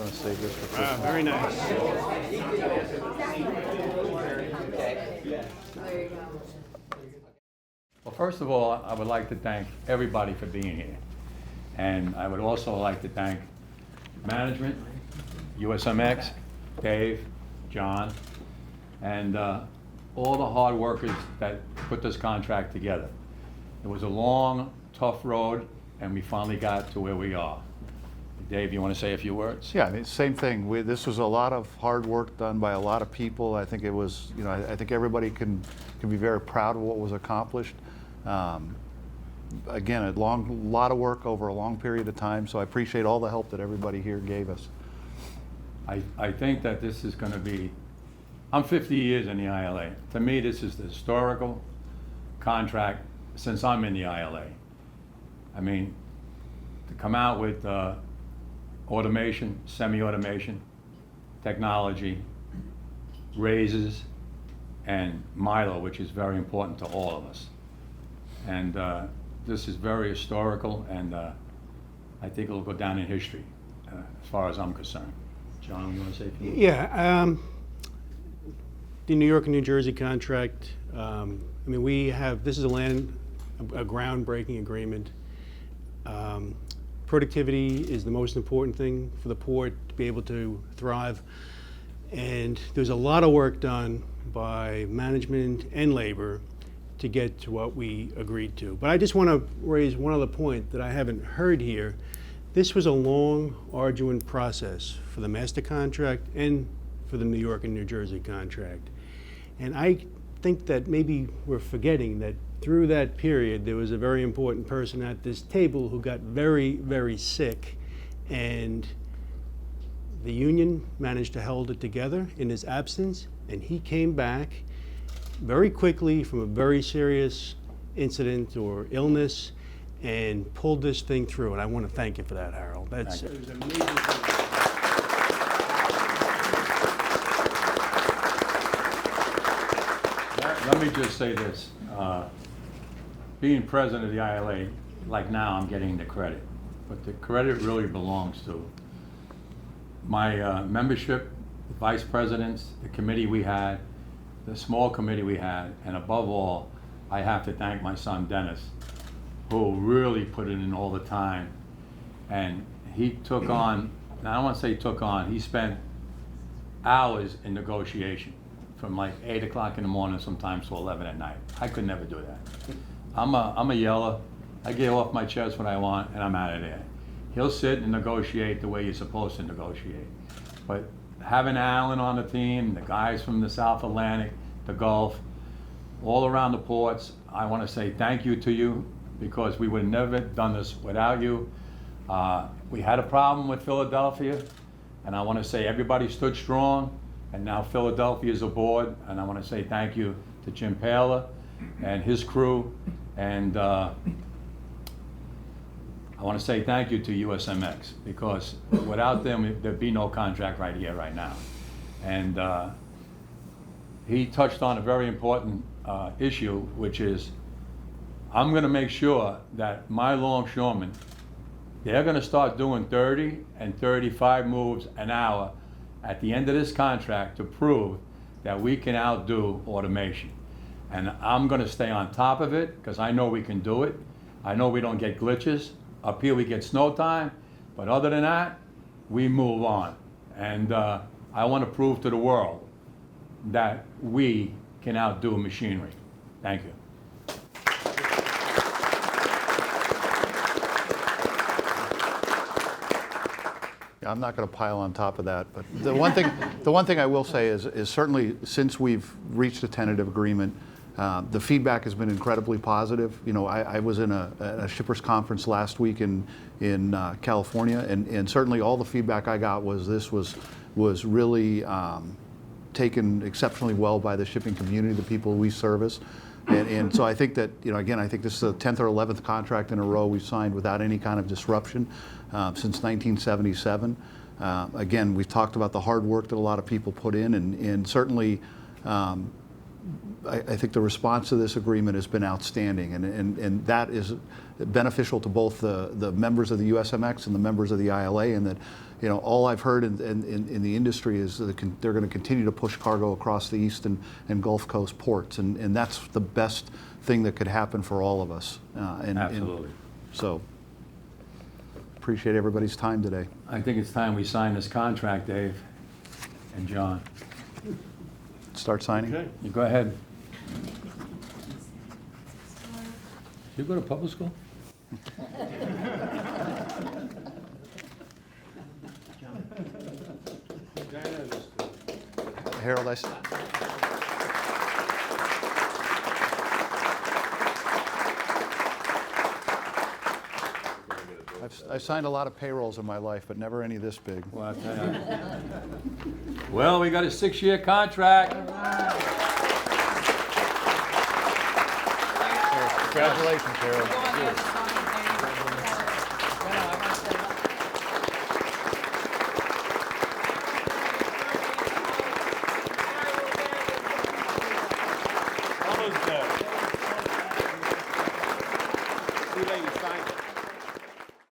going to save this for Christmas. Very nice. Well, first of all, I would like to thank everybody for being here. And I would also like to thank management, USMX, Dave, John, and all the hard workers that put this contract together. It was a long, tough road, and we finally got to where we are. Dave, you want to say a few words? Yeah, I mean, same thing. This was a lot of hard work done by a lot of people. I think it was, you know, I think everybody can be very proud of what was accomplished. Again, a lot of work over a long period of time, so I appreciate all the help that everybody here gave us. I think that this is going to be, I'm 50 years in the ILA. To me, this is the historical contract since I'm in the ILA. I mean, to come out with automation, semi-automation, technology, raises, and Milo, which is very important to all of us. And this is very historical, and I think it'll go down in history as far as I'm concerned. John, you want to say a few words? Yeah, the New York and New Jersey contract, I mean, this is a groundbreaking agreement. Productivity is the most important thing for the port to be able to thrive. And there's a lot of work done by management and labor to get to what we agreed to. But I just want to raise one other point that I haven't heard here. This was a long, arduous process for the master contract and for the New York and New Jersey contract. And I think that maybe we're forgetting that through that period, there was a very important person at this table who got very, very sick, and the union managed to hold it together in his absence, and he came back very quickly from a very serious incident or illness and pulled this thing through, and I want to thank you for that, Harold. It was amazing. Let me just say this. Being president of the ILA, like now I'm getting the credit, but the credit really belongs to my membership, the vice presidents, the committee we had, the small committee we had, and above all, I have to thank my son Dennis, who really put it in all the time. And he took on, now I don't want to say took on, he spent hours in negotiation from like 8 o'clock in the morning sometimes to 11 at night. I could never do that. I'm a yeller. I get off my chest what I want and I'm out of there. He'll sit and negotiate the way you're supposed to negotiate. But having Alan on the team, the guys from the South Atlantic, the Gulf, all around the ports, I want to say thank you to you, because we would have never done this without you. We had a problem with Philadelphia, and I want to say everybody stood strong, and now Philadelphia is aboard, and I want to say thank you to Jim Paler and his crew, and I want to say thank you to USMX, because without them, there'd be no contract right here, right now. And he touched on a very important issue, which is I'm going to make sure that my longshoremen, they're going to start doing 30 and 35 moves an hour at the end of this contract to prove that we can outdo automation. And I'm going to stay on top of it, because I know we can do it. I know we don't get glitches. Up here we get snow time, but other than that, we move on. And I want to prove to the world that we can outdo machinery. Thank you. I'm not going to pile on top of that, but the one thing I will say is certainly since we've reached a tentative agreement, the feedback has been incredibly positive. You know, I was in a shippers conference last week in California, and certainly all the feedback I got was this was really taken exceptionally well by the shipping community, the people we service. And so I think that, you know, again, I think this is the 10th or 11th contract in a row we've signed without any kind of disruption since 1977. Again, we've talked about the hard work that a lot of people put in, and certainly I think the response to this agreement has been outstanding, and that is beneficial to both the members of the USMX and the members of the ILA, and that, you know, all I've heard in the industry is that they're going to continue to push cargo across the East and Gulf Coast ports, and that's the best thing that could happen for all of us. Absolutely. So, appreciate everybody's time today. I think it's time we sign this contract, Dave and John. Start signing? Okay. You go ahead. You go to public school? Harold, I've signed a lot of payrolls in my life, but never any this big. Well, I'll tell you. Well, we got a 6-year contract. Congratulations, Harold.